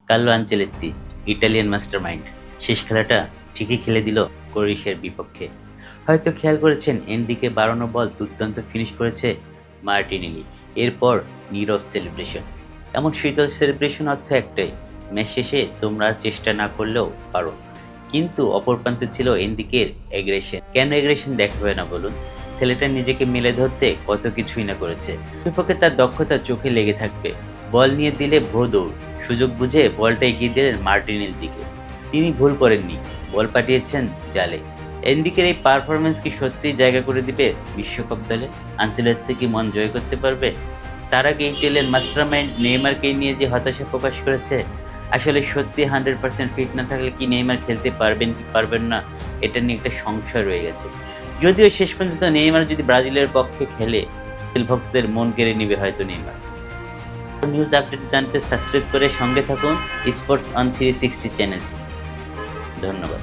Carlo Ancelotti, Italian mastermind, শেষ খেলাটা ঠিকই খেলে দিল ক্রোয়েশিয়ার বিপক্ষে। হয়তো খেয়াল করেছেন এনরিকে বাড়ানো বল দুর্দান্ত ফিনিশ করেছে মার্টিনেলি। এরপর নীরব সেলিব্রেশন। এমন শীতল সেলিব্রেশন অর্থ একটাই, ম্যাচ শেষে তোমরা আর চেষ্টা না করলেও পারো। কিন্তু অপর প্রান্তে ছিল এনরিকের এগ্রেশন। কেন এগ্রেশন দেখাবে না বলুন? ছেলেটা নিজেকে মেলে ধরতে কত কিছুই না করেছে। বিপক্ষে তার দক্ষতা চোখে লেগে থাকবে। বল নিয়ে দিলে ভো দৌড়, সুযোগ বুঝে বলটা এগিয়ে দিলেন মার্টিনের দিকে। তিনি ভুল করেননি, বল পাঠিয়েছেন জালে। এনরিকের এই পারফরমেন্স কি সত্যিই জায়গা করে দিবে বিশ্বকাপ দলে? আনচেলত্তি কি মন জয় করতে পারবে? তার আগে ইটালিয়ান মাস্টারমাইন্ড নেইমারকে নিয়ে যে হতাশা প্রকাশ করেছে, আসলে সত্যি 100% ফিট না থাকলে কি নেইমার খেলতে পারবেন কি পারবেন না, এটা নিয়ে একটা সংশয় রয়ে গেছে। যদিও শেষ পর্যন্ত নেইমার যদি ব্রাজিলের পক্ষে খেলে, ভক্তদের মন কেড়ে নিবে হয়তো নেইমার। নিউজ আপডেট জানতে সাবস্ক্রাইব করে সঙ্গে থাকুন স্পোর্টস অন 360 চ্যানেলটি। ধন্যবাদ।